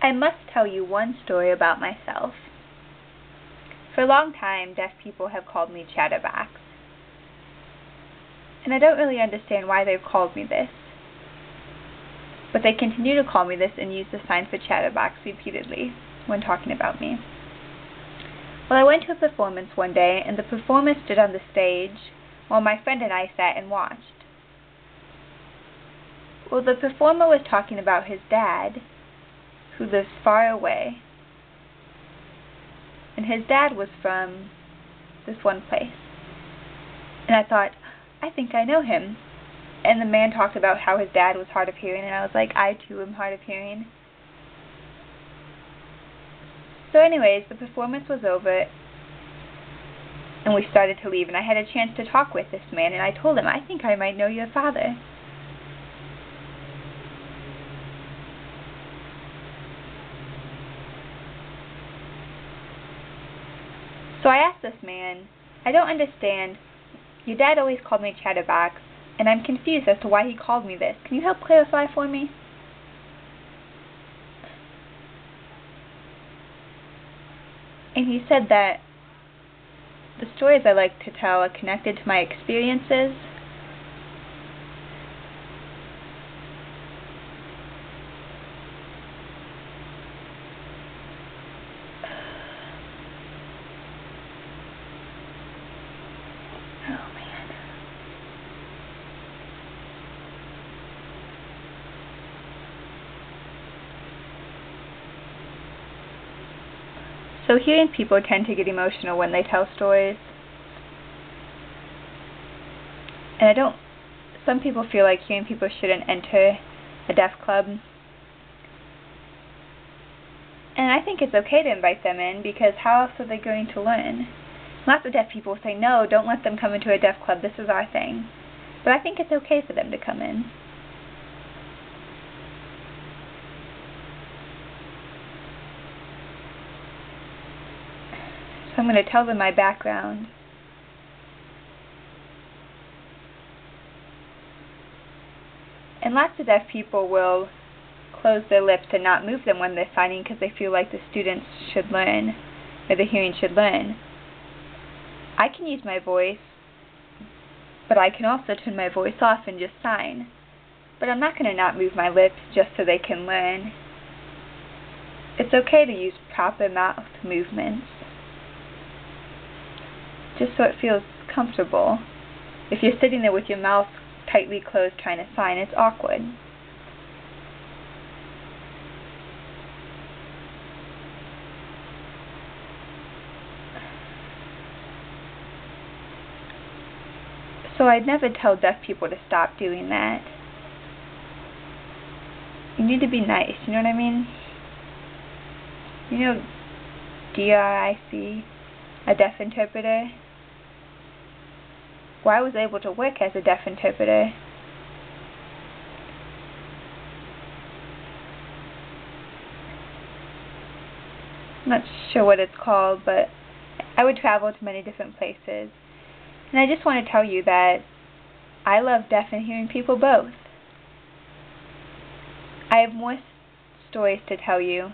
I must tell you one story about myself. For a long time, deaf people have called me Chatterbox. And I don't really understand why they've called me this. But they continue to call me this and use the sign for Chatterbox repeatedly when talking about me. Well, I went to a performance one day, and the performer stood on the stage while my friend and I sat and watched. Well, the performer was talking about his dad, who lives far away. And his dad was from this one place. And I thought, I think I know him. And the man talked about how his dad was hard of hearing, and I was like, I too am hard of hearing. So anyways, the performance was over, and we started to leave, and I had a chance to talk with this man, and I told him, I think I might know your father. So I asked this man, I don't understand. Your dad always called me Chatterbox, and I'm confused as to why he called me this. Can you help clarify for me? And he said that the stories I like to tell are connected to my experiences. Oh man. So hearing people tend to get emotional when they tell stories. And some people feel like hearing people shouldn't enter a deaf club. And I think it's okay to invite them in, because how else are they going to learn? Lots of deaf people say, no, don't let them come into a deaf club, this is our thing. But I think it's okay for them to come in. So I'm going to tell them my background. And lots of deaf people will close their lips and not move them when they're signing because they feel like the students should learn, or the hearing should learn. I can use my voice, but I can also turn my voice off and just sign. But I'm not going to not move my lips just so they can learn. It's okay to use proper mouth movements, just so it feels comfortable. If you're sitting there with your mouth tightly closed trying to sign, it's awkward. So I'd never tell deaf people to stop doing that. You need to be nice, you know what I mean? You know DRIC, a deaf interpreter? Well, I was able to work as a deaf interpreter. I'm not sure what it's called, but I would travel to many different places. And I just want to tell you that I love deaf and hearing people both. I have more stories to tell you,